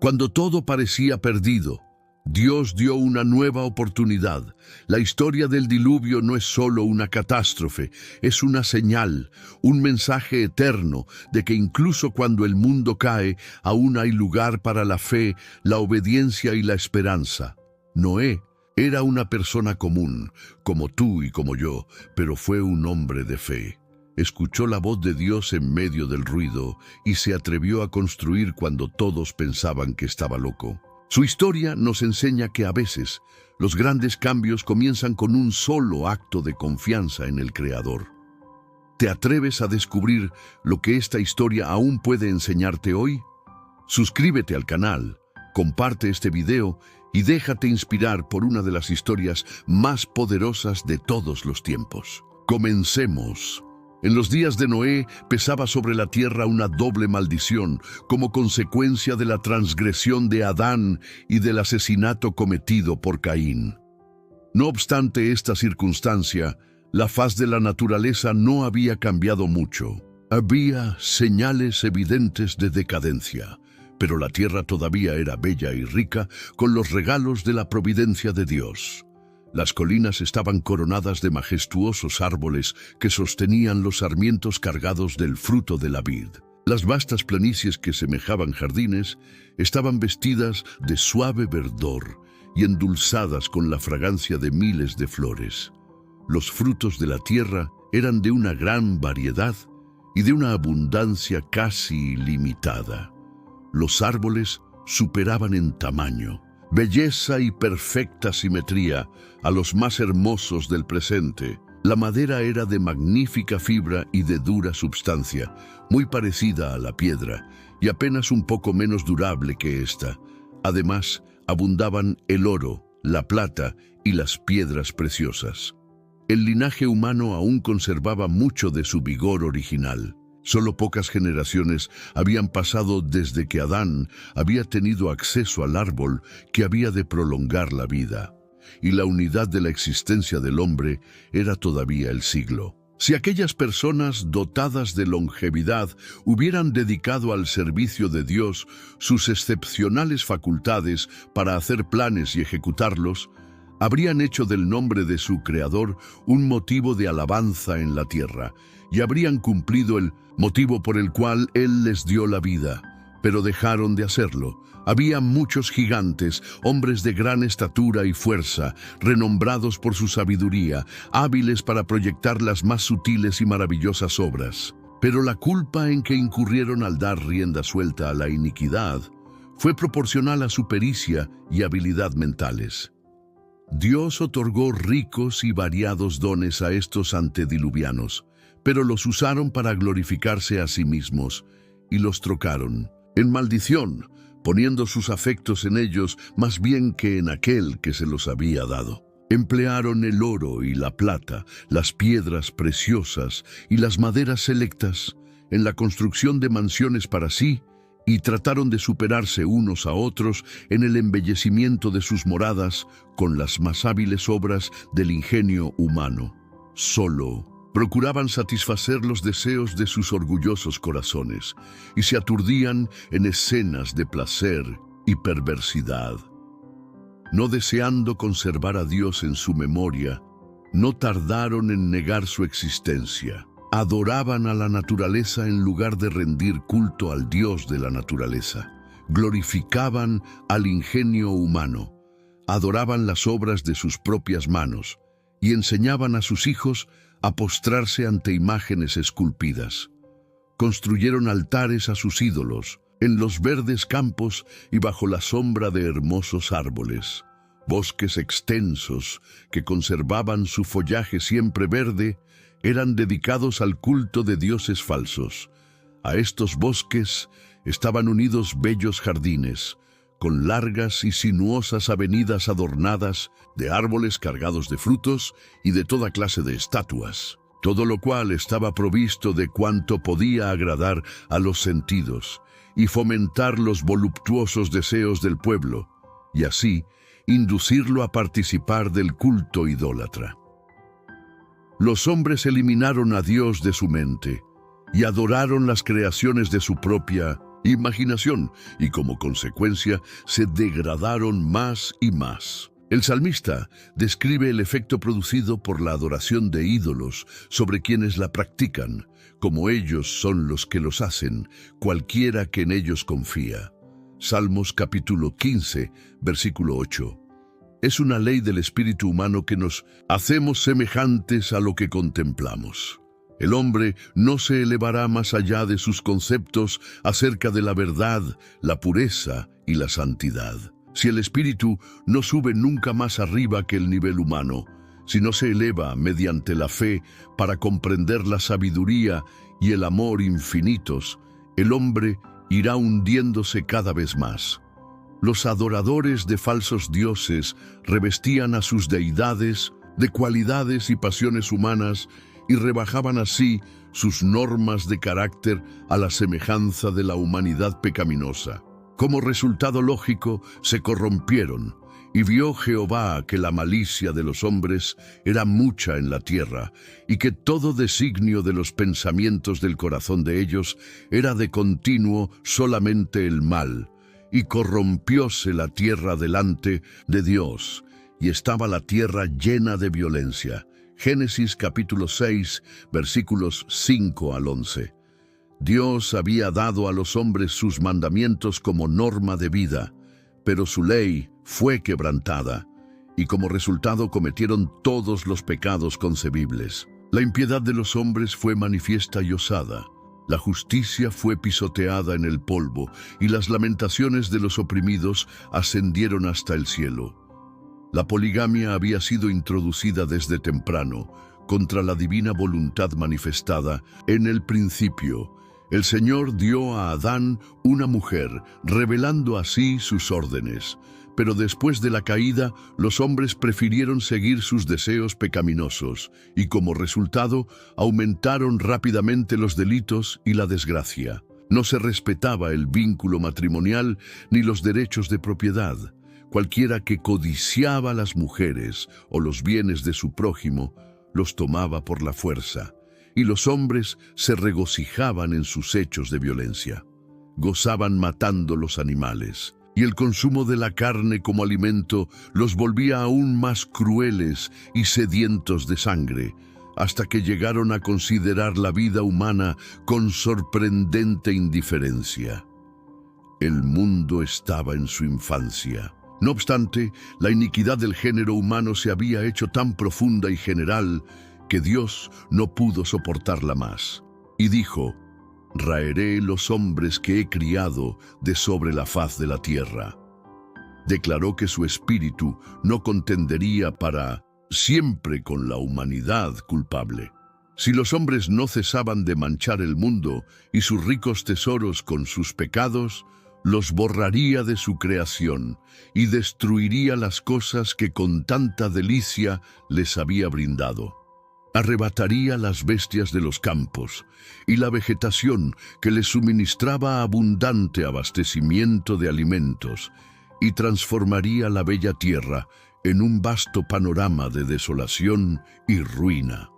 Cuando todo parecía perdido, Dios dio una nueva oportunidad. La historia del diluvio no es solo una catástrofe, es una señal, un mensaje eterno de que incluso cuando el mundo cae, aún hay lugar para la fe, la obediencia y la esperanza. Noé era una persona común, como tú y como yo, pero fue un hombre de fe. Escuchó la voz de Dios en medio del ruido y se atrevió a construir cuando todos pensaban que estaba loco. Su historia nos enseña que a veces los grandes cambios comienzan con un solo acto de confianza en el Creador. ¿Te atreves a descubrir lo que esta historia aún puede enseñarte hoy? Suscríbete al canal, comparte este video y déjate inspirar por una de las historias más poderosas de todos los tiempos. Comencemos. En los días de Noé pesaba sobre la tierra una doble maldición como consecuencia de la transgresión de Adán y del asesinato cometido por Caín. No obstante esta circunstancia, la faz de la naturaleza no había cambiado mucho. Había señales evidentes de decadencia, pero la tierra todavía era bella y rica con los regalos de la providencia de Dios. Las colinas estaban coronadas de majestuosos árboles que sostenían los sarmientos cargados del fruto de la vid. Las vastas planicies que semejaban jardines estaban vestidas de suave verdor y endulzadas con la fragancia de miles de flores. Los frutos de la tierra eran de una gran variedad y de una abundancia casi ilimitada. Los árboles superaban en tamaño, belleza y perfecta simetría a los más hermosos del presente. La madera era de magnífica fibra y de dura substancia, muy parecida a la piedra y apenas un poco menos durable que ésta. Además, abundaban el oro, la plata y las piedras preciosas. El linaje humano aún conservaba mucho de su vigor original. Solo pocas generaciones habían pasado desde que Adán había tenido acceso al árbol que había de prolongar la vida, y la unidad de la existencia del hombre era todavía el siglo. Si aquellas personas dotadas de longevidad hubieran dedicado al servicio de Dios sus excepcionales facultades para hacer planes y ejecutarlos, habrían hecho del nombre de su Creador un motivo de alabanza en la tierra, y habrían cumplido el motivo por el cual Él les dio la vida. Pero dejaron de hacerlo. Había muchos gigantes, hombres de gran estatura y fuerza, renombrados por su sabiduría, hábiles para proyectar las más sutiles y maravillosas obras. Pero la culpa en que incurrieron al dar rienda suelta a la iniquidad fue proporcional a su pericia y habilidad mentales. Dios otorgó ricos y variados dones a estos antediluvianos, pero los usaron para glorificarse a sí mismos y los trocaron en maldición, poniendo sus afectos en ellos más bien que en aquel que se los había dado. Emplearon el oro y la plata, las piedras preciosas y las maderas selectas en la construcción de mansiones para sí y trataron de superarse unos a otros en el embellecimiento de sus moradas con las más hábiles obras del ingenio humano. Solo procuraban satisfacer los deseos de sus orgullosos corazones y se aturdían en escenas de placer y perversidad. No deseando conservar a Dios en su memoria, no tardaron en negar su existencia. Adoraban a la naturaleza en lugar de rendir culto al Dios de la naturaleza. Glorificaban al ingenio humano, adoraban las obras de sus propias manos y enseñaban a sus hijos a postrarse ante imágenes esculpidas. Construyeron altares a sus ídolos en los verdes campos y bajo la sombra de hermosos árboles. Bosques extensos que conservaban su follaje siempre verde eran dedicados al culto de dioses falsos. A estos bosques estaban unidos bellos jardines, con largas y sinuosas avenidas adornadas de árboles cargados de frutos y de toda clase de estatuas, todo lo cual estaba provisto de cuanto podía agradar a los sentidos y fomentar los voluptuosos deseos del pueblo, y así inducirlo a participar del culto idólatra. Los hombres eliminaron a Dios de su mente y adoraron las creaciones de su propia imaginación y como consecuencia se degradaron más y más. El salmista describe el efecto producido por la adoración de ídolos sobre quienes la practican, como ellos son los que los hacen, cualquiera que en ellos confía. Salmos capítulo 15, versículo 8. Es una ley del espíritu humano que nos hacemos semejantes a lo que contemplamos. El hombre no se elevará más allá de sus conceptos acerca de la verdad, la pureza y la santidad. Si el espíritu no sube nunca más arriba que el nivel humano, si no se eleva mediante la fe para comprender la sabiduría y el amor infinitos, el hombre irá hundiéndose cada vez más. Los adoradores de falsos dioses revestían a sus deidades de cualidades y pasiones humanas y rebajaban así sus normas de carácter a la semejanza de la humanidad pecaminosa. Como resultado lógico, se corrompieron, y vio Jehová que la malicia de los hombres era mucha en la tierra, y que todo designio de los pensamientos del corazón de ellos era de continuo solamente el mal, y corrompióse la tierra delante de Dios, y estaba la tierra llena de violencia. Génesis capítulo 6, versículos 5 al 11. Dios había dado a los hombres sus mandamientos como norma de vida, pero su ley fue quebrantada, y como resultado cometieron todos los pecados concebibles. La impiedad de los hombres fue manifiesta y osada, la justicia fue pisoteada en el polvo, y las lamentaciones de los oprimidos ascendieron hasta el cielo. La poligamia había sido introducida desde temprano, contra la divina voluntad manifestada en el principio. El Señor dio a Adán una mujer, revelando así sus órdenes. Pero después de la caída, los hombres prefirieron seguir sus deseos pecaminosos, y como resultado, aumentaron rápidamente los delitos y la desgracia. No se respetaba el vínculo matrimonial ni los derechos de propiedad. Cualquiera que codiciaba las mujeres o los bienes de su prójimo, los tomaba por la fuerza. Y los hombres se regocijaban en sus hechos de violencia. Gozaban matando los animales, y el consumo de la carne como alimento los volvía aún más crueles y sedientos de sangre, hasta que llegaron a considerar la vida humana con sorprendente indiferencia. El mundo estaba en su infancia. No obstante, la iniquidad del género humano se había hecho tan profunda y general que Dios no pudo soportarla más, y dijo: «Raeré los hombres que he criado de sobre la faz de la tierra». Declaró que su espíritu no contendería para siempre con la humanidad culpable. Si los hombres no cesaban de manchar el mundo y sus ricos tesoros con sus pecados, los borraría de su creación y destruiría las cosas que con tanta delicia les había brindado. Arrebataría las bestias de los campos y la vegetación que les suministraba abundante abastecimiento de alimentos, y transformaría la bella tierra en un vasto panorama de desolación y ruina.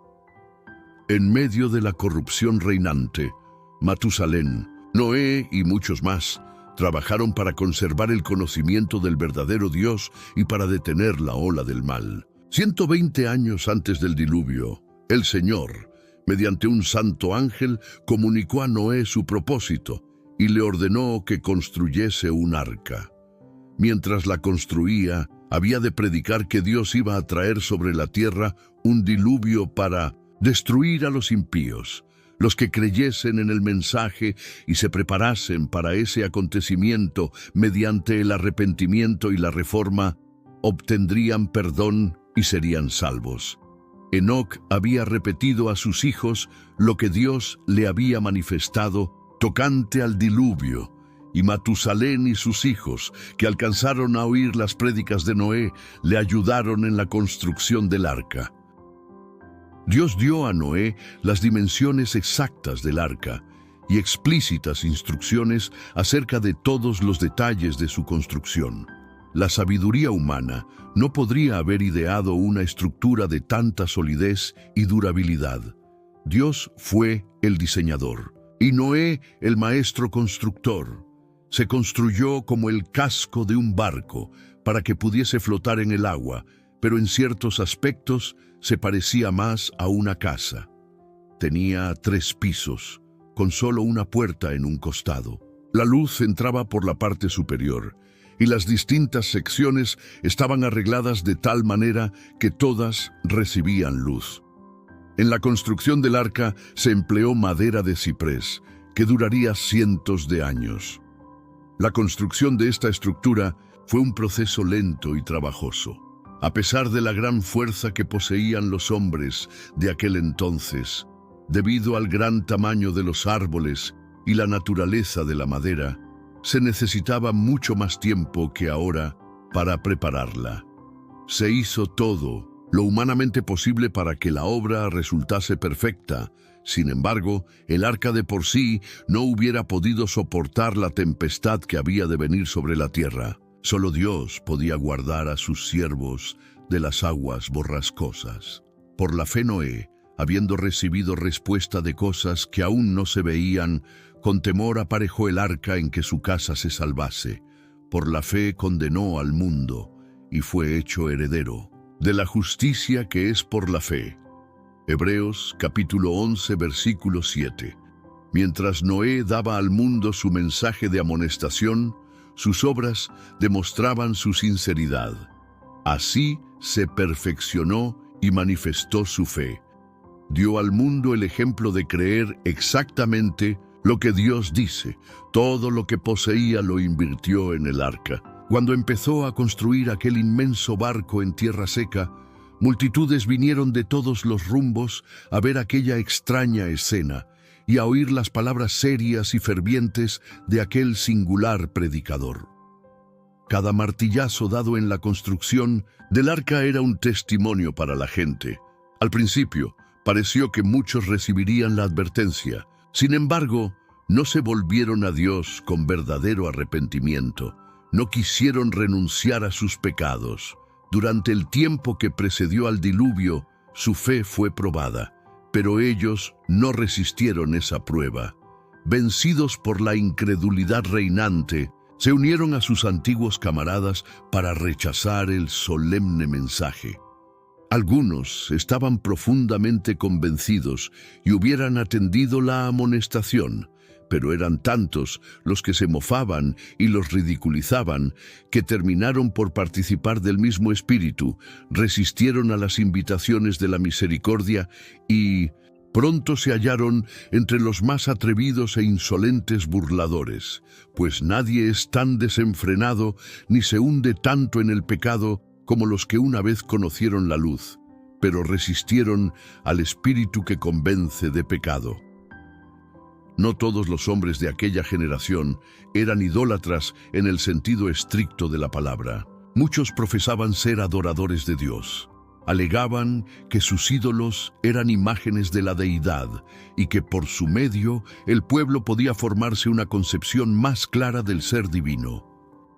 En medio de la corrupción reinante, Matusalén, Noé y muchos más trabajaron para conservar el conocimiento del verdadero Dios y para detener la ola del mal. 120 años antes del diluvio, el Señor, mediante un santo ángel, comunicó a Noé su propósito y le ordenó que construyese un arca. Mientras la construía, había de predicar que Dios iba a traer sobre la tierra un diluvio para destruir a los impíos. Los que creyesen en el mensaje y se preparasen para ese acontecimiento mediante el arrepentimiento y la reforma, obtendrían perdón y serían salvos. Enoc había repetido a sus hijos lo que Dios le había manifestado tocante al diluvio, y Matusalén y sus hijos, que alcanzaron a oír las prédicas de Noé, le ayudaron en la construcción del arca. Dios dio a Noé las dimensiones exactas del arca y explícitas instrucciones acerca de todos los detalles de su construcción. La sabiduría humana no podría haber ideado una estructura de tanta solidez y durabilidad. Dios fue el diseñador y Noé el maestro constructor. Se construyó como el casco de un barco para que pudiese flotar en el agua, pero en ciertos aspectos se parecía más a una casa. Tenía 3 pisos, con solo una puerta en un costado. La luz entraba por la parte superior, y las distintas secciones estaban arregladas de tal manera que todas recibían luz. En la construcción del arca se empleó madera de ciprés, que duraría cientos de años. La construcción de esta estructura fue un proceso lento y trabajoso. A pesar de la gran fuerza que poseían los hombres de aquel entonces, debido al gran tamaño de los árboles y la naturaleza de la madera, se necesitaba mucho más tiempo que ahora para prepararla. Se hizo todo lo humanamente posible para que la obra resultase perfecta. Sin embargo, el arca de por sí no hubiera podido soportar la tempestad que había de venir sobre la tierra. Solo Dios podía guardar a sus siervos de las aguas borrascosas. Por la fe Noé, habiendo recibido respuesta de cosas que aún no se veían, con temor aparejó el arca en que su casa se salvase. Por la fe condenó al mundo y fue hecho heredero de la justicia que es por la fe. Hebreos capítulo 11 versículo 7. Mientras Noé daba al mundo su mensaje de amonestación, sus obras demostraban su sinceridad. Así se perfeccionó y manifestó su fe. Dio al mundo el ejemplo de creer exactamente lo que Dios dice. Todo lo que poseía lo invirtió en el arca. Cuando empezó a construir aquel inmenso barco en tierra seca, multitudes vinieron de todos los rumbos a ver aquella extraña escena y a oír las palabras serias y fervientes de aquel singular predicador. Cada martillazo dado en la construcción del arca era un testimonio para la gente. Al principio, pareció que muchos recibirían la advertencia. Sin embargo, no se volvieron a Dios con verdadero arrepentimiento. No quisieron renunciar a sus pecados. Durante el tiempo que precedió al diluvio, su fe fue probada, pero ellos no resistieron esa prueba. Vencidos por la incredulidad reinante, se unieron a sus antiguos camaradas para rechazar el solemne mensaje. Algunos estaban profundamente convencidos y hubieran atendido la amonestación, pero eran tantos los que se mofaban y los ridiculizaban que terminaron por participar del mismo espíritu, resistieron a las invitaciones de la misericordia y pronto se hallaron entre los más atrevidos e insolentes burladores, pues nadie es tan desenfrenado ni se hunde tanto en el pecado como los que una vez conocieron la luz, pero resistieron al espíritu que convence de pecado. No todos los hombres de aquella generación eran idólatras en el sentido estricto de la palabra. Muchos profesaban ser adoradores de Dios. Alegaban que sus ídolos eran imágenes de la deidad y que por su medio el pueblo podía formarse una concepción más clara del ser divino.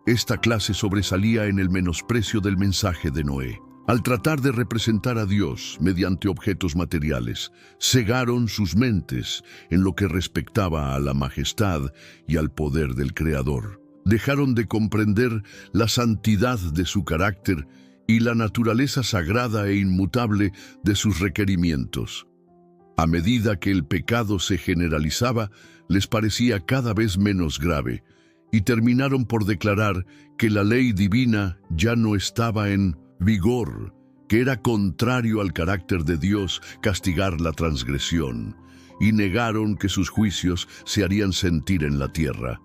Esta clase sobresalía en el menosprecio del mensaje de Noé. Al tratar de representar a Dios mediante objetos materiales, cegaron sus mentes en lo que respectaba a la majestad y al poder del Creador. Dejaron de comprender la santidad de su carácter y la naturaleza sagrada e inmutable de sus requerimientos. A medida que el pecado se generalizaba, les parecía cada vez menos grave, y terminaron por declarar que la ley divina ya no estaba en vigor, que era contrario al carácter de Dios castigar la transgresión, y negaron que sus juicios se harían sentir en la tierra.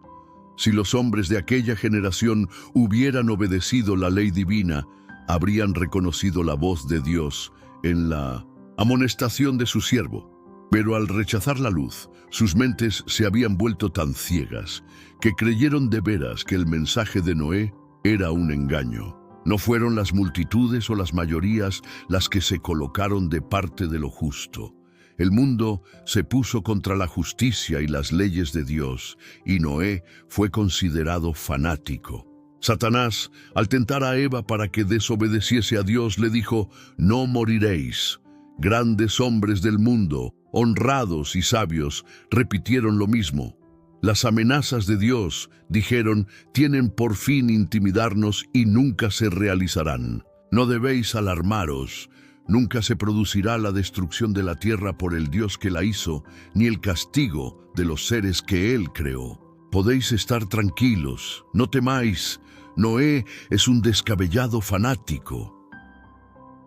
Si los hombres de aquella generación hubieran obedecido la ley divina, habrían reconocido la voz de Dios en la amonestación de su siervo. Pero al rechazar la luz, sus mentes se habían vuelto tan ciegas que creyeron de veras que el mensaje de Noé era un engaño. No fueron las multitudes o las mayorías las que se colocaron de parte de lo justo. El mundo se puso contra la justicia y las leyes de Dios, y Noé fue considerado fanático. Satanás, al tentar a Eva para que desobedeciese a Dios, le dijo: «No moriréis». Grandes hombres del mundo, honrados y sabios, repitieron lo mismo. Las amenazas de Dios, dijeron, tienen por fin intimidarnos y nunca se realizarán. No debéis alarmaros. Nunca se producirá la destrucción de la tierra por el Dios que la hizo, ni el castigo de los seres que Él creó. Podéis estar tranquilos, no temáis. Noé es un descabellado fanático.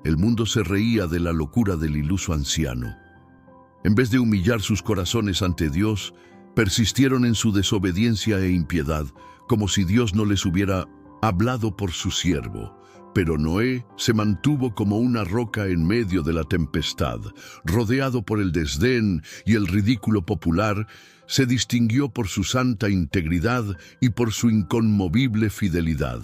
El mundo se reía de la locura del iluso anciano. En vez de humillar sus corazones ante Dios, persistieron en su desobediencia e impiedad, como si Dios no les hubiera hablado por su siervo. Pero Noé se mantuvo como una roca en medio de la tempestad. Rodeado por el desdén y el ridículo popular, se distinguió por su santa integridad y por su inconmovible fidelidad.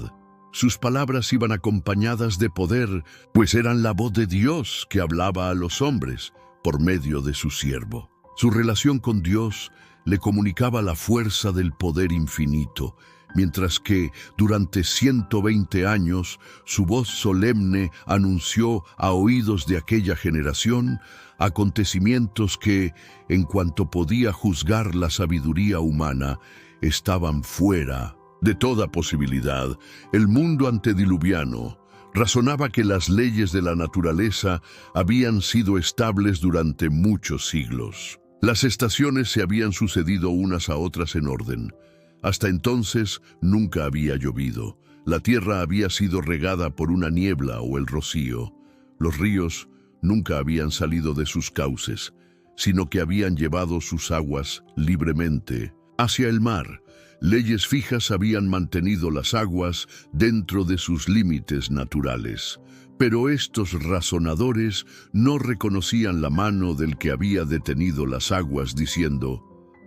Sus palabras iban acompañadas de poder, pues eran la voz de Dios que hablaba a los hombres por medio de su siervo. Su relación con Dios le comunicaba la fuerza del poder infinito, mientras que durante 120 años su voz solemne anunció a oídos de aquella generación acontecimientos que, en cuanto podía juzgar la sabiduría humana, estaban fuera de toda posibilidad. El mundo antediluviano razonaba que las leyes de la naturaleza habían sido estables durante muchos siglos. Las estaciones se habían sucedido unas a otras en orden. Hasta entonces nunca había llovido. La tierra había sido regada por una niebla o el rocío. Los ríos nunca habían salido de sus cauces, sino que habían llevado sus aguas libremente hacia el mar. Leyes fijas habían mantenido las aguas dentro de sus límites naturales. Pero estos razonadores no reconocían la mano del que había detenido las aguas, diciendo: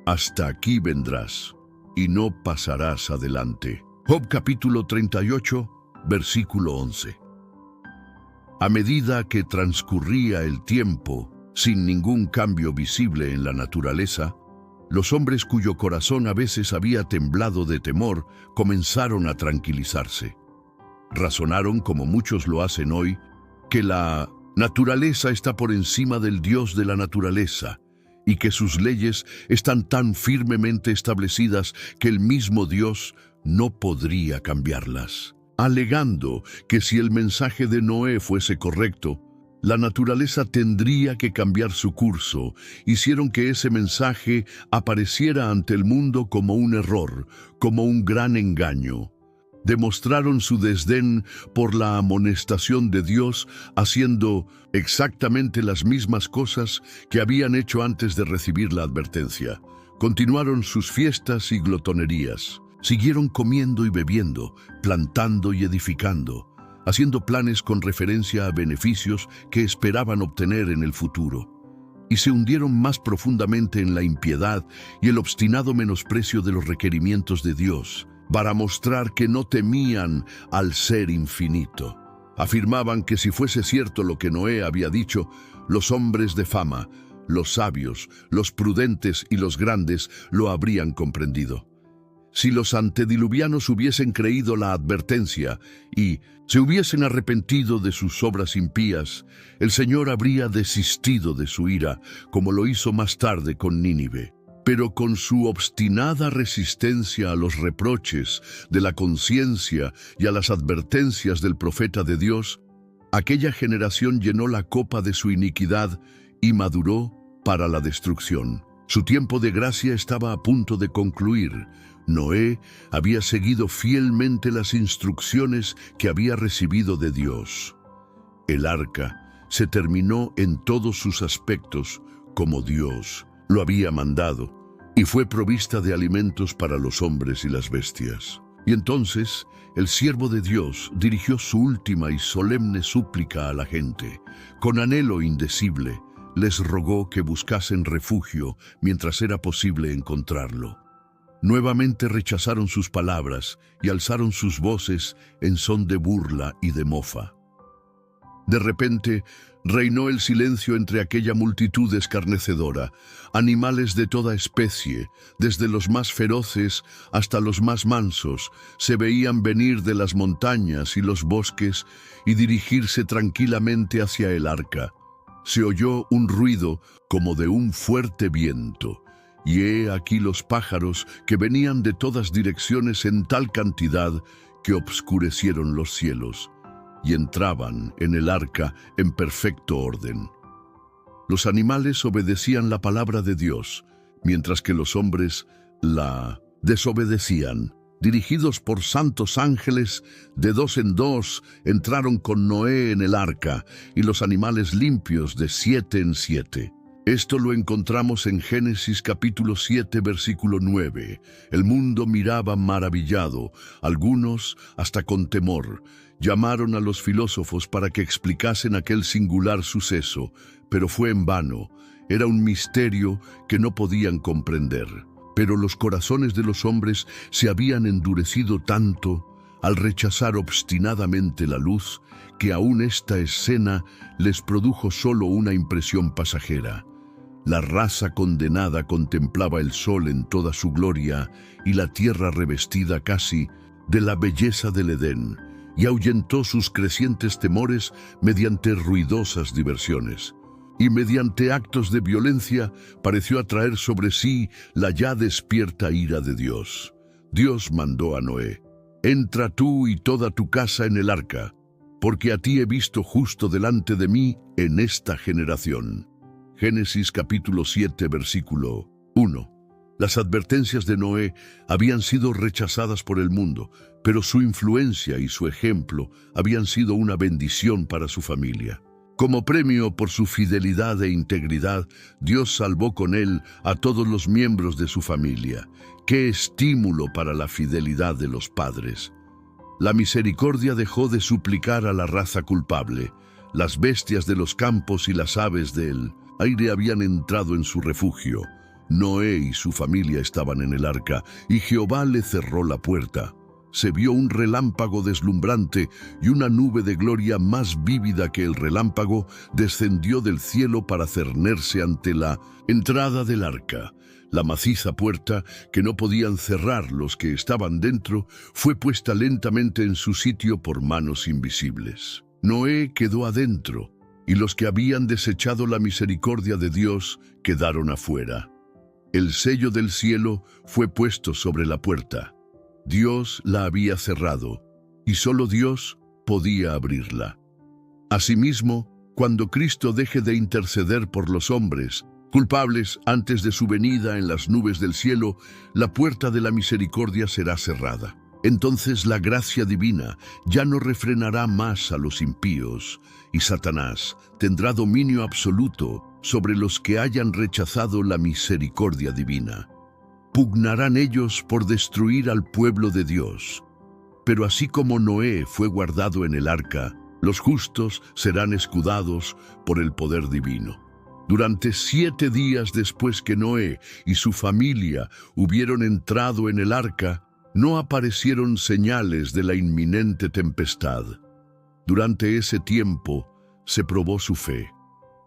«Hasta aquí vendrás y no pasarás adelante». Job capítulo 38, versículo 11. A medida que transcurría el tiempo, sin ningún cambio visible en la naturaleza, los hombres cuyo corazón a veces había temblado de temor comenzaron a tranquilizarse. Razonaron, como muchos lo hacen hoy, que la naturaleza está por encima del Dios de la naturaleza y que sus leyes están tan firmemente establecidas que el mismo Dios no podría cambiarlas. Alegando que si el mensaje de Noé fuese correcto, la naturaleza tendría que cambiar su curso, hicieron que ese mensaje apareciera ante el mundo como un error, como un gran engaño. Demostraron su desdén por la amonestación de Dios, haciendo exactamente las mismas cosas que habían hecho antes de recibir la advertencia. Continuaron sus fiestas y glotonerías. Siguieron comiendo y bebiendo, plantando y edificando, haciendo planes con referencia a beneficios que esperaban obtener en el futuro. Y se hundieron más profundamente en la impiedad y el obstinado menosprecio de los requerimientos de Dios, para mostrar que no temían al Ser infinito. Afirmaban que si fuese cierto lo que Noé había dicho, los hombres de fama, los sabios, los prudentes y los grandes lo habrían comprendido. Si los antediluvianos hubiesen creído la advertencia y se hubiesen arrepentido de sus obras impías, el Señor habría desistido de su ira, como lo hizo más tarde con Nínive. Pero con su obstinada resistencia a los reproches de la conciencia y a las advertencias del profeta de Dios, aquella generación llenó la copa de su iniquidad y maduró para la destrucción. Su tiempo de gracia estaba a punto de concluir. Noé había seguido fielmente las instrucciones que había recibido de Dios. El arca se terminó en todos sus aspectos como Dios lo había mandado, y fue provista de alimentos para los hombres y las bestias. Y entonces el siervo de Dios dirigió su última y solemne súplica a la gente. Con anhelo indecible, les rogó que buscasen refugio mientras era posible encontrarlo. Nuevamente rechazaron sus palabras y alzaron sus voces en son de burla y de mofa. De repente, reinó el silencio entre aquella multitud escarnecedora. Animales de toda especie, desde los más feroces hasta los más mansos, se veían venir de las montañas y los bosques y dirigirse tranquilamente hacia el arca. Se oyó un ruido como de un fuerte viento, y he aquí los pájaros que venían de todas direcciones en tal cantidad que obscurecieron los cielos, y entraban en el arca en perfecto orden. Los animales obedecían la palabra de Dios, mientras que los hombres la desobedecían. Dirigidos por santos ángeles, de dos en dos entraron con Noé en el arca, y los animales limpios de 7 en 7. Esto lo encontramos en Génesis capítulo 7, versículo 9. El mundo miraba maravillado, algunos hasta con temor. Llamaron a los filósofos para que explicasen aquel singular suceso, pero fue en vano. Era un misterio que no podían comprender. Pero los corazones de los hombres se habían endurecido tanto al rechazar obstinadamente la luz, que aún esta escena les produjo solo una impresión pasajera. La raza condenada contemplaba el sol en toda su gloria y la tierra revestida casi de la belleza del Edén, y ahuyentó sus crecientes temores mediante ruidosas diversiones. Y mediante actos de violencia pareció atraer sobre sí la ya despierta ira de Dios. Dios mandó a Noé: «Entra tú y toda tu casa en el arca, porque a ti he visto justo delante de mí en esta generación». Génesis capítulo 7, versículo 1. Las advertencias de Noé habían sido rechazadas por el mundo, pero su influencia y su ejemplo habían sido una bendición para su familia. Como premio por su fidelidad e integridad, Dios salvó con él a todos los miembros de su familia. ¡Qué estímulo para la fidelidad de los padres! La misericordia dejó de suplicar a la raza culpable. Las bestias de los campos y las aves del aire habían entrado en su refugio. Noé y su familia estaban en el arca, y Jehová le cerró la puerta. Se vio un relámpago deslumbrante, y una nube de gloria más vívida que el relámpago descendió del cielo para cernerse ante la entrada del arca. La maciza puerta, que no podían cerrar los que estaban dentro, fue puesta lentamente en su sitio por manos invisibles. Noé quedó adentro, y los que habían desechado la misericordia de Dios quedaron afuera. El sello del cielo fue puesto sobre la puerta. Dios la había cerrado, y solo Dios podía abrirla. Asimismo, cuando Cristo deje de interceder por los hombres, culpables antes de su venida en las nubes del cielo, la puerta de la misericordia será cerrada. Entonces la gracia divina ya no refrenará más a los impíos, y Satanás tendrá dominio absoluto sobre los que hayan rechazado la misericordia divina. Pugnarán ellos por destruir al pueblo de Dios. Pero así como Noé fue guardado en el arca, los justos serán escudados por el poder divino. Durante 7 días después que Noé y su familia hubieron entrado en el arca, no aparecieron señales de la inminente tempestad. Durante ese tiempo se probó su fe.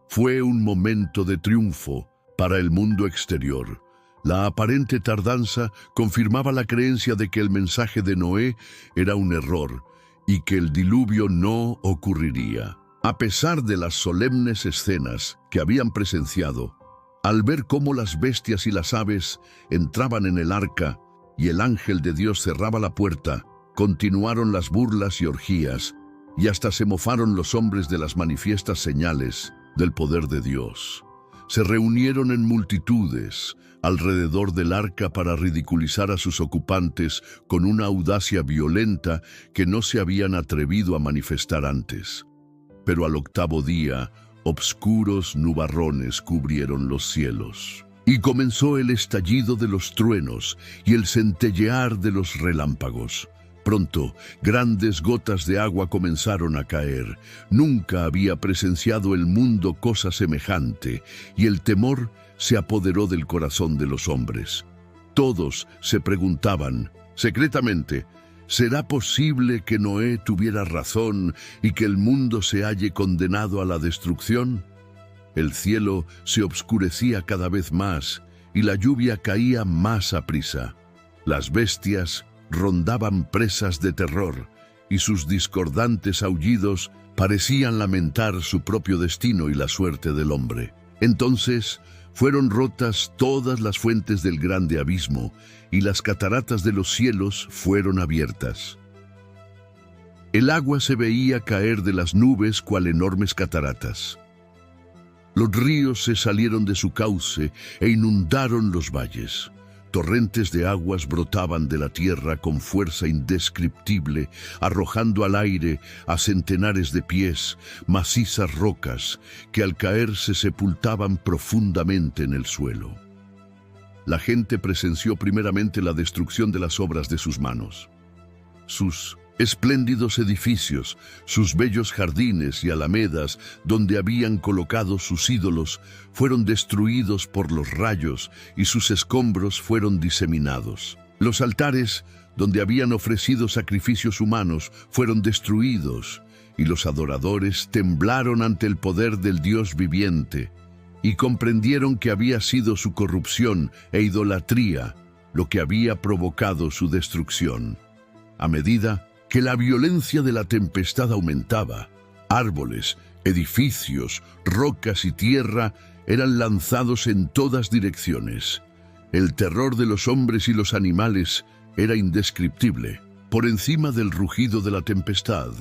Fue un momento de triunfo para el mundo exterior. La aparente tardanza confirmaba la creencia de que el mensaje de Noé era un error y que el diluvio no ocurriría. A pesar de las solemnes escenas que habían presenciado, al ver cómo las bestias y las aves entraban en el arca y el ángel de Dios cerraba la puerta, continuaron las burlas y orgías, y hasta se mofaron los hombres de las manifiestas señales del poder de Dios. Se reunieron en multitudes alrededor del arca para ridiculizar a sus ocupantes con una audacia violenta que no se habían atrevido a manifestar antes. Pero al 8º día, obscuros nubarrones cubrieron los cielos, y comenzó el estallido de los truenos y el centellear de los relámpagos. Pronto, grandes gotas de agua comenzaron a caer. Nunca había presenciado el mundo cosa semejante, y el temor se apoderó del corazón de los hombres. Todos se preguntaban, secretamente, ¿será posible que Noé tuviera razón y que el mundo se halle condenado a la destrucción? El cielo se obscurecía cada vez más, y la lluvia caía más aprisa. Las bestias rondaban presas de terror, y sus discordantes aullidos parecían lamentar su propio destino y la suerte del hombre. Entonces Fueron rotas todas las fuentes del grande abismo, y las cataratas de los cielos fueron abiertas. El agua se veía caer de las nubes cual enormes cataratas. Los ríos se salieron de su cauce e inundaron los valles. Torrentes de aguas brotaban de la tierra con fuerza indescriptible, arrojando al aire a centenares de pies macizas rocas que al caer se sepultaban profundamente en el suelo. La gente presenció primeramente la destrucción de las obras de sus manos. Sus espléndidos edificios, sus bellos jardines y alamedas donde habían colocado sus ídolos fueron destruidos por los rayos y sus escombros fueron diseminados. Los altares donde habían ofrecido sacrificios humanos fueron destruidos y los adoradores temblaron ante el poder del Dios viviente y comprendieron que había sido su corrupción e idolatría lo que había provocado su destrucción. A medida que la violencia de la tempestad aumentaba, árboles, edificios, rocas y tierra eran lanzados en todas direcciones. El terror de los hombres y los animales era indescriptible. Por encima del rugido de la tempestad,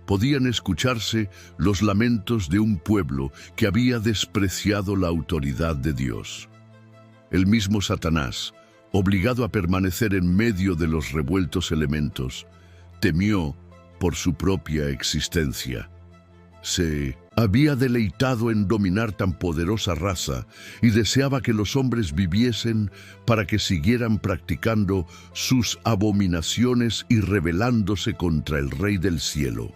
podían escucharse los lamentos de un pueblo que había despreciado la autoridad de Dios. El mismo Satanás, obligado a permanecer en medio de los revueltos elementos, temió por su propia existencia. Se había deleitado en dominar tan poderosa raza y deseaba que los hombres viviesen para que siguieran practicando sus abominaciones y rebelándose contra el Rey del cielo.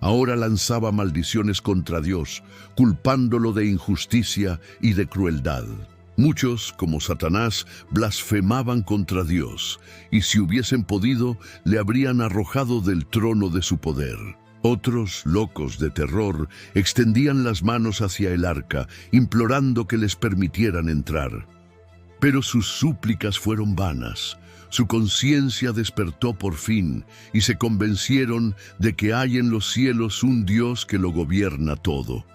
Ahora lanzaba maldiciones contra Dios, culpándolo de injusticia y de crueldad. Muchos, como Satanás, blasfemaban contra Dios, y si hubiesen podido, le habrían arrojado del trono de su poder. Otros, locos de terror, extendían las manos hacia el arca, implorando que les permitieran entrar. Pero sus súplicas fueron vanas. Su conciencia despertó por fin, y se convencieron de que hay en los cielos un Dios que lo gobierna todo.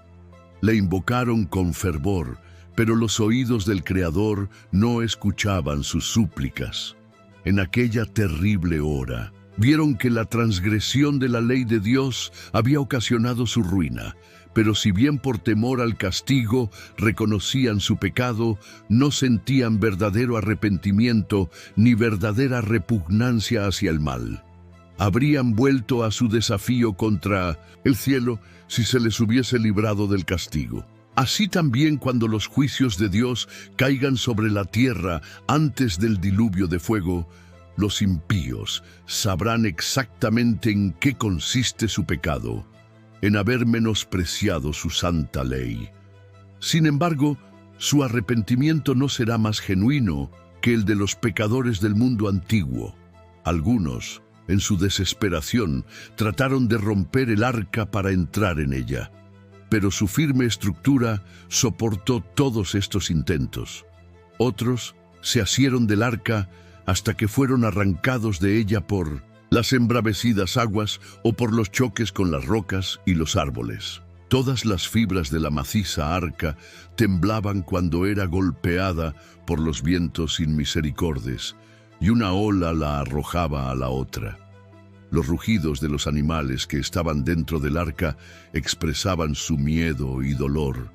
Le invocaron con fervor, pero los oídos del Creador no escuchaban sus súplicas. En aquella terrible hora, vieron que la transgresión de la ley de Dios había ocasionado su ruina, pero si bien por temor al castigo reconocían su pecado, no sentían verdadero arrepentimiento ni verdadera repugnancia hacia el mal. Habrían vuelto a su desafío contra el cielo si se les hubiese librado del castigo. Así también cuando los juicios de Dios caigan sobre la tierra antes del diluvio de fuego, los impíos sabrán exactamente en qué consiste su pecado, en haber menospreciado su santa ley. Sin embargo, su arrepentimiento no será más genuino que el de los pecadores del mundo antiguo. Algunos, en su desesperación, trataron de romper el arca para entrar en ella, pero su firme estructura soportó todos estos intentos. Otros se asieron del arca hasta que fueron arrancados de ella por las embravecidas aguas o por los choques con las rocas y los árboles. Todas las fibras de la maciza arca temblaban cuando era golpeada por los vientos sin misericordias, y una ola la arrojaba a la otra. Los rugidos de los animales que estaban dentro del arca expresaban su miedo y dolor.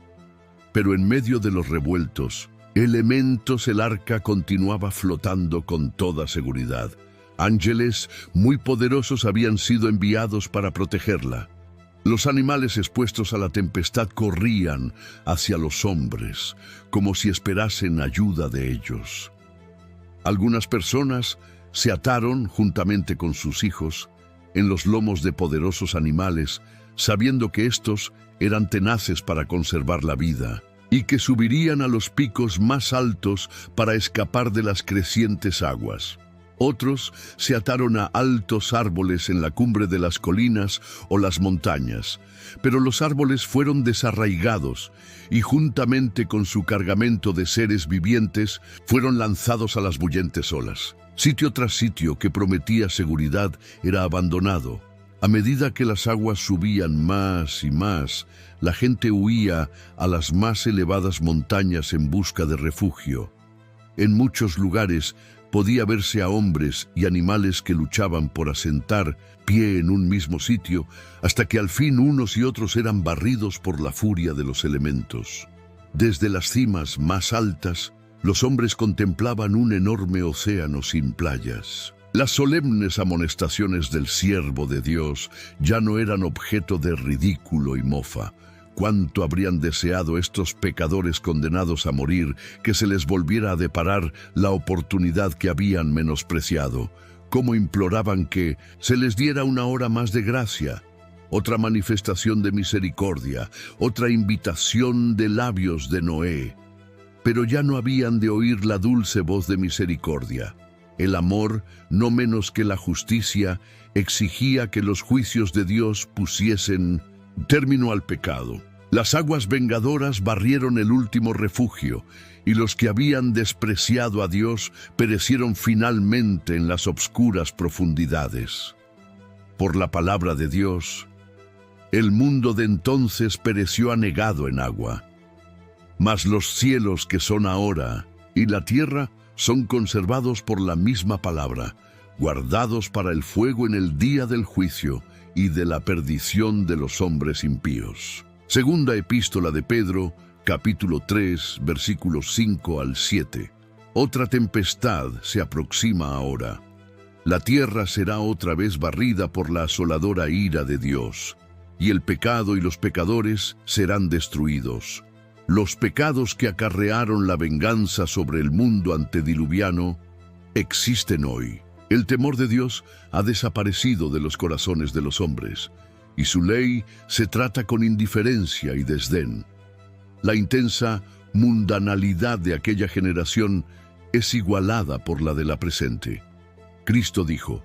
Pero en medio de los revueltos elementos, el arca continuaba flotando con toda seguridad. Ángeles muy poderosos habían sido enviados para protegerla. Los animales expuestos a la tempestad corrían hacia los hombres, como si esperasen ayuda de ellos. Algunas personas se ataron, juntamente con sus hijos, en los lomos de poderosos animales, sabiendo que estos eran tenaces para conservar la vida, y que subirían a los picos más altos para escapar de las crecientes aguas. Otros se ataron a altos árboles en la cumbre de las colinas o las montañas, pero los árboles fueron desarraigados y juntamente con su cargamento de seres vivientes fueron lanzados a las bullentes olas. Sitio tras sitio que prometía seguridad era abandonado, A medida que las aguas subían más y más, la gente huía a las más elevadas montañas en busca de refugio. En muchos lugares podía verse a hombres y animales que luchaban por asentar pie en un mismo sitio, hasta que al fin unos y otros eran barridos por la furia de los elementos. Desde las cimas más altas, los hombres contemplaban un enorme océano sin playas. Las solemnes amonestaciones del siervo de Dios ya no eran objeto de ridículo y mofa. ¿Cuánto habrían deseado estos pecadores condenados a morir que se les volviera a deparar la oportunidad que habían menospreciado? ¿Cómo imploraban que se les diera una hora más de gracia, otra manifestación de misericordia, otra invitación de labios de Noé? Pero ya no habían de oír la dulce voz de misericordia. El amor, no menos que la justicia, exigía que los juicios de Dios pusiesen término al pecado. Las aguas vengadoras barrieron el último refugio, y los que habían despreciado a Dios perecieron finalmente en las obscuras profundidades. Por la palabra de Dios, el mundo de entonces pereció anegado en agua. Mas los cielos que son ahora y la tierra son conservados por la misma palabra, guardados para el fuego en el día del juicio y de la perdición de los hombres impíos. Segunda epístola de Pedro, capítulo 3, versículos 5 al 7. Otra tempestad se aproxima ahora. La tierra será otra vez barrida por la asoladora ira de Dios, y el pecado y los pecadores serán destruidos. Los pecados que acarrearon la venganza sobre el mundo antediluviano existen hoy. El temor de Dios ha desaparecido de los corazones de los hombres, y su ley se trata con indiferencia y desdén. La intensa mundanalidad de aquella generación es igualada por la de la presente. Cristo dijo: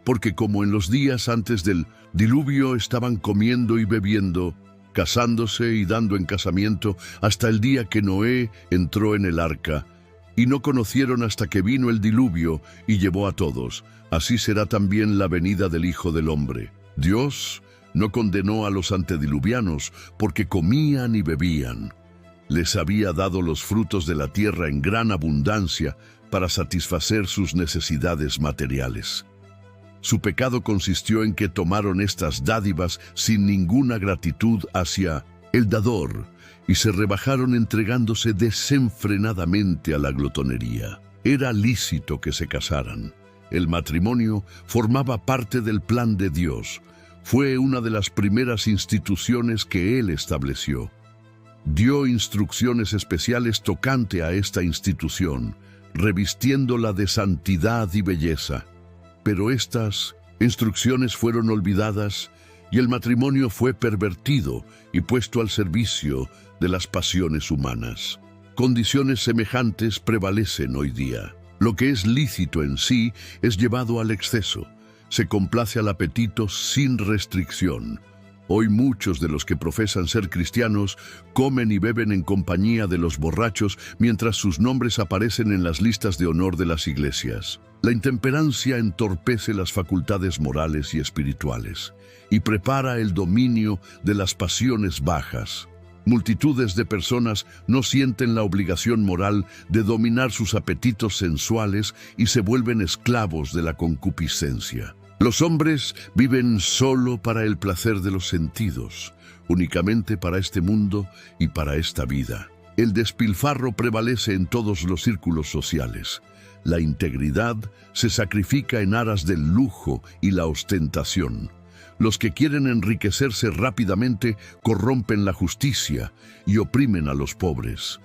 porque como en los días antes del diluvio estaban comiendo y bebiendo, casándose y dando en casamiento, hasta el día que Noé entró en el arca, y no conocieron hasta que vino el diluvio y llevó a todos, así será también la venida del Hijo del Hombre. Dios no condenó a los antediluvianos porque comían y bebían. Les había dado los frutos de la tierra en gran abundancia para satisfacer sus necesidades materiales. Su pecado consistió en que tomaron estas dádivas sin ninguna gratitud hacia el dador y se rebajaron entregándose desenfrenadamente a la glotonería. Era lícito que se casaran. El matrimonio formaba parte del plan de Dios. Fue una de las primeras instituciones que Él estableció. Dio instrucciones especiales tocante a esta institución, revistiéndola de santidad y belleza. Pero estas instrucciones fueron olvidadas y el matrimonio fue pervertido y puesto al servicio de las pasiones humanas. Condiciones semejantes prevalecen hoy día. Lo que es lícito en sí es llevado al exceso. Se complace al apetito sin restricción. Hoy muchos de los que profesan ser cristianos comen y beben en compañía de los borrachos mientras sus nombres aparecen en las listas de honor de las iglesias. La intemperancia entorpece las facultades morales y espirituales y prepara el dominio de las pasiones bajas. Multitudes de personas no sienten la obligación moral de dominar sus apetitos sensuales y se vuelven esclavos de la concupiscencia. Los hombres viven solo para el placer de los sentidos, únicamente para este mundo y para esta vida. El despilfarro prevalece en todos los círculos sociales. La integridad se sacrifica en aras del lujo y la ostentación. Los que quieren enriquecerse rápidamente corrompen la justicia y oprimen a los pobres.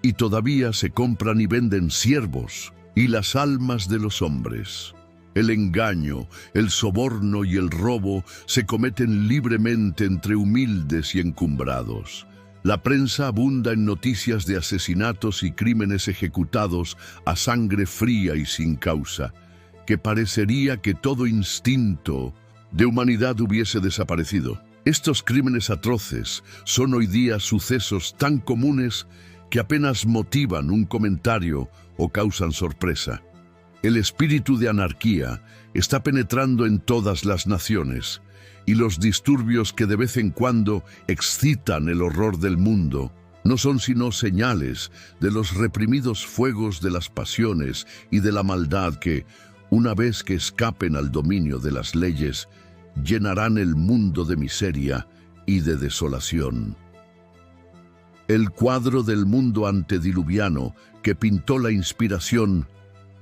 Y todavía se compran y venden siervos y las almas de los hombres. El engaño, el soborno y el robo se cometen libremente entre humildes y encumbrados. La prensa abunda en noticias de asesinatos y crímenes ejecutados a sangre fría y sin causa, que parecería que todo instinto de humanidad hubiese desaparecido. Estos crímenes atroces son hoy día sucesos tan comunes que apenas motivan un comentario o causan sorpresa. El espíritu de anarquía está penetrando en todas las naciones, y los disturbios que de vez en cuando excitan el horror del mundo no son sino señales de los reprimidos fuegos de las pasiones y de la maldad que, una vez que escapen al dominio de las leyes, llenarán el mundo de miseria y de desolación. El cuadro del mundo antediluviano que pintó la inspiración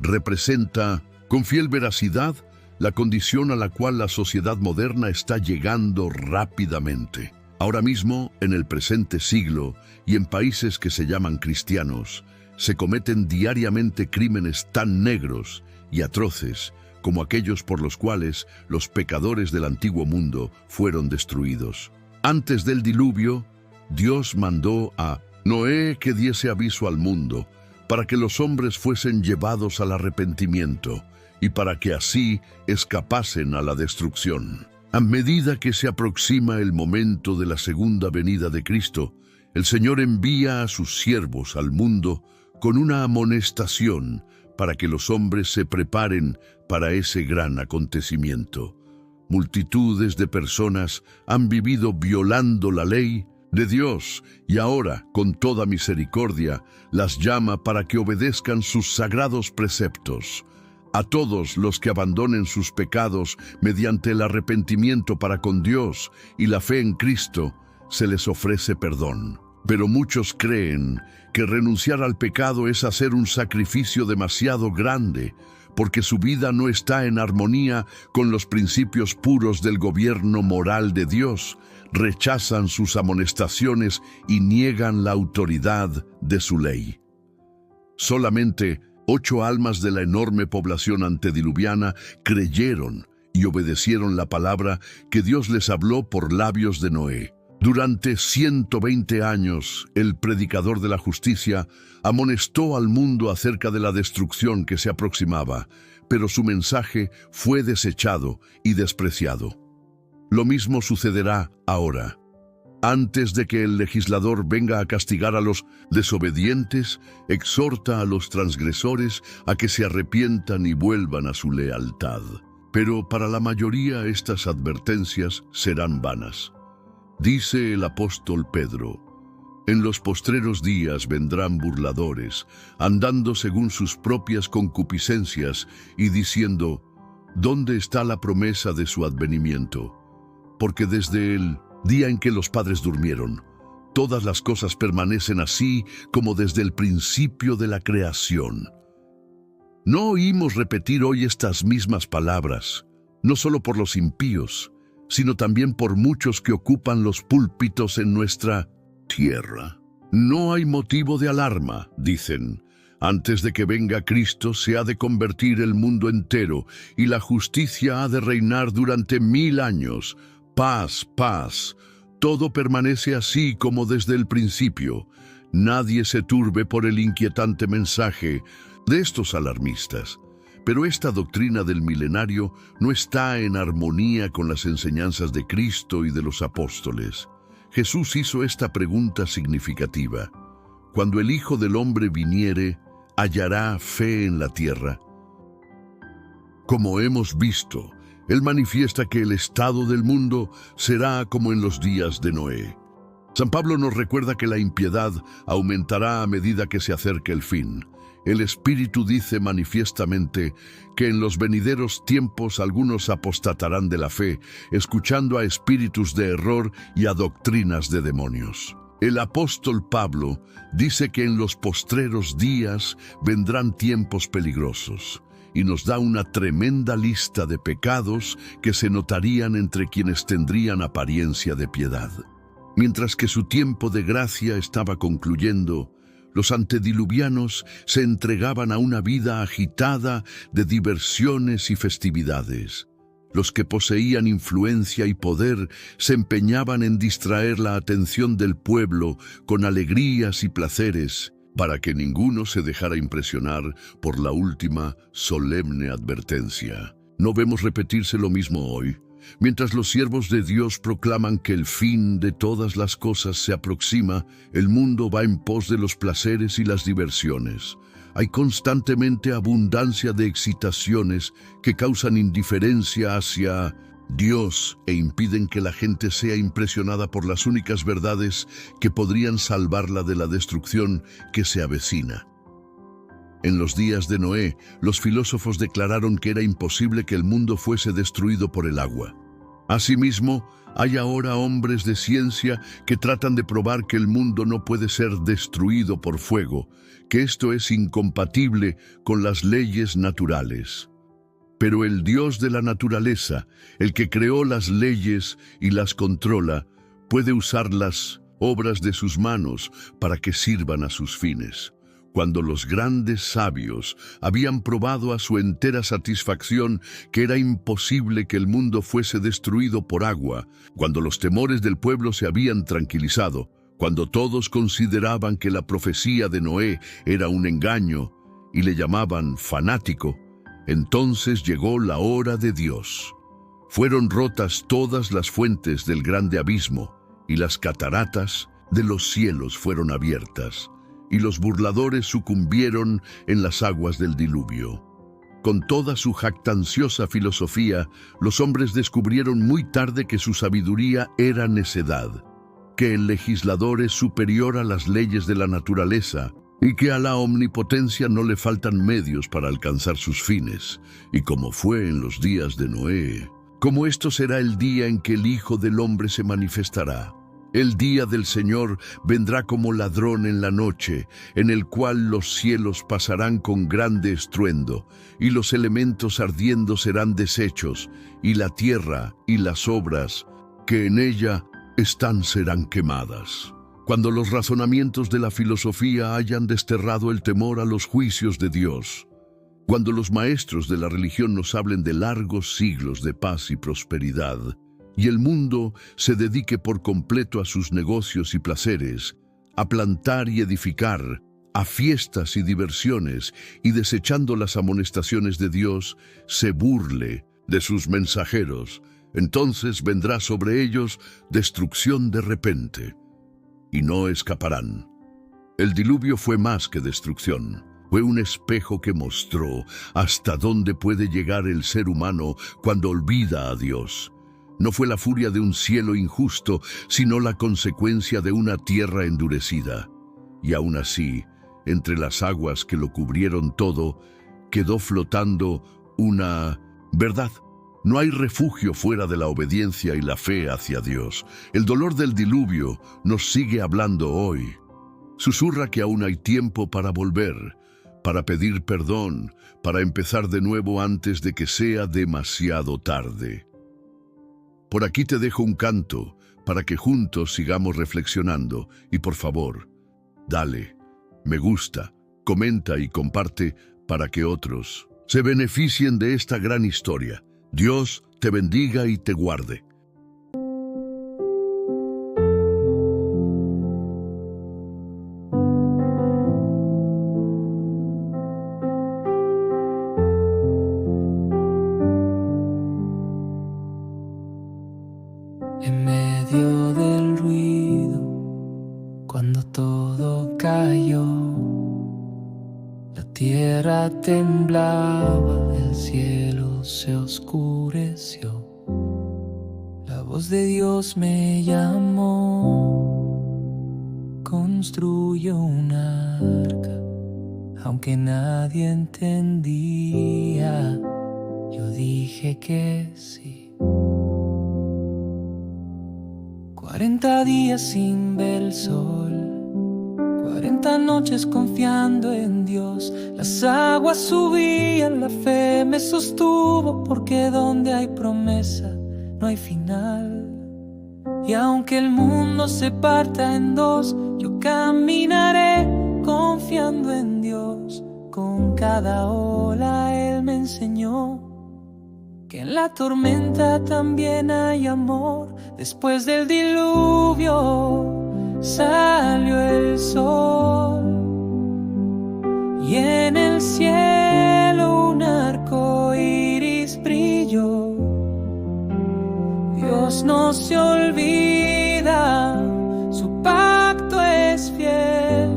representa, con fiel veracidad, la condición a la cual la sociedad moderna está llegando rápidamente. Ahora mismo, en el presente siglo, y en países que se llaman cristianos, se cometen diariamente crímenes tan negros y atroces como aquellos por los cuales los pecadores del antiguo mundo fueron destruidos. Antes del diluvio, Dios mandó a Noé que diese aviso al mundo, para que los hombres fuesen llevados al arrepentimiento y para que así escapasen a la destrucción. A medida que se aproxima el momento de la segunda venida de Cristo, el Señor envía a sus siervos al mundo con una amonestación para que los hombres se preparen para ese gran acontecimiento. Multitudes de personas han vivido violando la ley de Dios y ahora, con toda misericordia, las llama para que obedezcan sus sagrados preceptos. A todos los que abandonen sus pecados mediante el arrepentimiento para con Dios y la fe en Cristo, se les ofrece perdón. Pero muchos creen que renunciar al pecado es hacer un sacrificio demasiado grande, porque su vida no está en armonía con los principios puros del gobierno moral de Dios, rechazan sus amonestaciones y niegan la autoridad de su ley. Solamente 8 almas de la enorme población antediluviana creyeron y obedecieron la palabra que Dios les habló por labios de Noé. Durante 120 años, el predicador de la justicia amonestó al mundo acerca de la destrucción que se aproximaba, pero su mensaje fue desechado y despreciado. Lo mismo sucederá ahora. Antes de que el legislador venga a castigar a los desobedientes, exhorta a los transgresores a que se arrepientan y vuelvan a su lealtad. Pero para la mayoría estas advertencias serán vanas. Dice el apóstol Pedro: en los postreros días vendrán burladores, andando según sus propias concupiscencias y diciendo: ¿dónde está la promesa de su advenimiento? Porque desde el día en que los padres durmieron, todas las cosas permanecen así como desde el principio de la creación. ¿No oímos repetir hoy estas mismas palabras, no solo por los impíos, sino también por muchos que ocupan los púlpitos en nuestra tierra? No hay motivo de alarma, dicen. Antes de que venga Cristo se ha de convertir el mundo entero y la justicia ha de reinar durante 1000 años. Paz, paz. Todo permanece así como desde el principio. Nadie se turbe por el inquietante mensaje de estos alarmistas. Pero esta doctrina del milenario no está en armonía con las enseñanzas de Cristo y de los apóstoles. Jesús hizo esta pregunta significativa: cuando el Hijo del Hombre viniere, ¿hallará fe en la tierra? Como hemos visto, Él manifiesta que el estado del mundo será como en los días de Noé. San Pablo nos recuerda que la impiedad aumentará a medida que se acerque el fin. El Espíritu dice manifiestamente que en los venideros tiempos algunos apostatarán de la fe, escuchando a espíritus de error y a doctrinas de demonios. El apóstol Pablo dice que en los postreros días vendrán tiempos peligrosos, y nos da una tremenda lista de pecados que se notarían entre quienes tendrían apariencia de piedad. Mientras que su tiempo de gracia estaba concluyendo, los antediluvianos se entregaban a una vida agitada de diversiones y festividades. Los que poseían influencia y poder se empeñaban en distraer la atención del pueblo con alegrías y placeres, para que ninguno se dejara impresionar por la última solemne advertencia. ¿No vemos repetirse lo mismo hoy? Mientras los siervos de Dios proclaman que el fin de todas las cosas se aproxima, el mundo va en pos de los placeres y las diversiones. hay constantemente abundancia de excitaciones que causan indiferencia hacia Dios e impiden que la gente sea impresionada por las únicas verdades que podrían salvarla de la destrucción que se avecina. En los días de Noé, los filósofos declararon que era imposible que el mundo fuese destruido por el agua. Asimismo, hay ahora hombres de ciencia que tratan de probar que el mundo no puede ser destruido por fuego, que esto es incompatible con las leyes naturales. Pero el Dios de la naturaleza, el que creó las leyes y las controla, puede usar las obras de sus manos para que sirvan a sus fines. Cuando los grandes sabios habían probado a su entera satisfacción que era imposible que el mundo fuese destruido por agua, cuando los temores del pueblo se habían tranquilizado, cuando todos consideraban que la profecía de Noé era un engaño y le llamaban fanático, entonces llegó la hora de Dios. Fueron rotas todas las fuentes del grande abismo y las cataratas de los cielos fueron abiertas, y los burladores sucumbieron en las aguas del diluvio. Con toda su jactanciosa filosofía, los hombres descubrieron muy tarde que su sabiduría era necedad, que el legislador es superior a las leyes de la naturaleza y que a la omnipotencia no le faltan medios para alcanzar sus fines. Y como fue en los días de Noé, como esto será el día en que el Hijo del Hombre se manifestará. El día del Señor vendrá como ladrón en la noche, en el cual los cielos pasarán con grande estruendo, y los elementos ardiendo serán deshechos, y la tierra y las obras que en ella están serán quemadas. Cuando los razonamientos de la filosofía hayan desterrado el temor a los juicios de Dios, cuando los maestros de la religión nos hablen de largos siglos de paz y prosperidad, y el mundo se dedique por completo a sus negocios y placeres, a plantar y edificar, a fiestas y diversiones, y desechando las amonestaciones de Dios, se burle de sus mensajeros, entonces vendrá sobre ellos destrucción de repente, y no escaparán. El diluvio fue más que destrucción. Fue un espejo que mostró hasta dónde puede llegar el ser humano cuando olvida a Dios. No fue la furia de un cielo injusto, sino la consecuencia de una tierra endurecida. Y aún así, entre las aguas que lo cubrieron todo, quedó flotando una verdad. No hay refugio fuera de la obediencia y la fe hacia Dios. El dolor del diluvio nos sigue hablando hoy. Susurra que aún hay tiempo para volver, para pedir perdón, para empezar de nuevo antes de que sea demasiado tarde. Por aquí te dejo un canto para que juntos sigamos reflexionando y por favor, dale, me gusta, comenta y comparte para que otros se beneficien de esta gran historia. Dios te bendiga y te guarde. En medio del ruido, cuando todo cayó, la tierra temblaba, el cielo se oscureció. La voz de Dios me llamó, construye un arca, aunque nadie entendía, yo dije que sí. 40 días sin ver el sol, 40 noches confiando en Dios. Las aguas subían, la fe me sostuvo, porque donde hay promesa no hay final. Y aunque el mundo se parta en dos, yo caminaré confiando en Dios. Con cada ola Él me enseñó que en la tormenta también hay amor. Después del diluvio salió el sol, y en el cielo un arco iris brilló. Dios no se olvida, su pacto es fiel.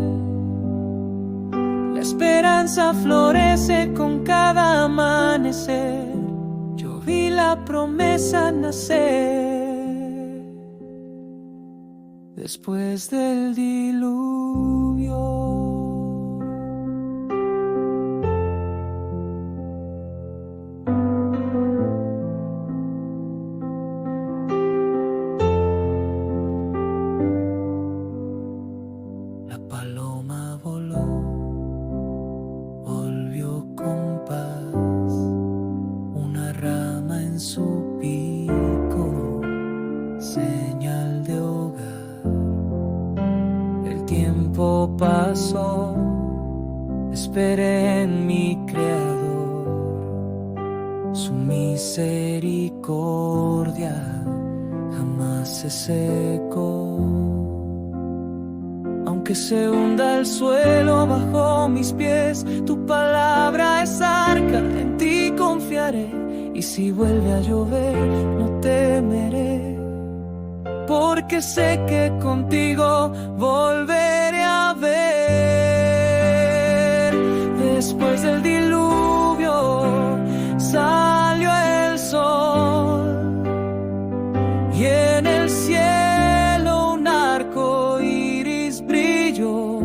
La esperanza esperanza florece con cada amanecer. Yo vi la promesa nacer después del diluvio. La paloma voló, volvió con paz, una rama en su pico, señal de hogar. El tiempo pasó, esperé en mi Creador, su misericordia jamás se secó. Aunque se hunda el suelo bajo mis pies, tu palabra es arca, en ti confiaré. Y si vuelve a llover, no temeré, porque sé que contigo volveré a ver. Después del diluvio salió el sol, y en el cielo un arco iris brilló.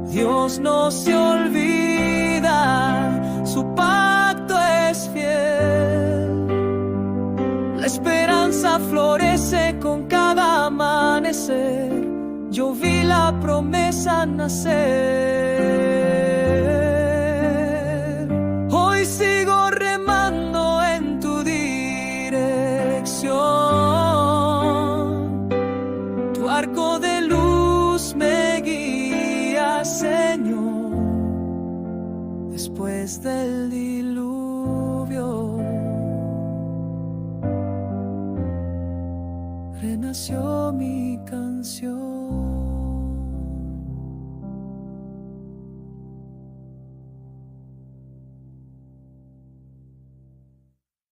Dios no se olvida, su pacto es fiel. La esperanza florece con cada amanecer. Yo vi la promesa nacer. Hoy sigo remando en tu dirección. Tu arco de luz me guía, Señor. Después del diluvio renació mi canción.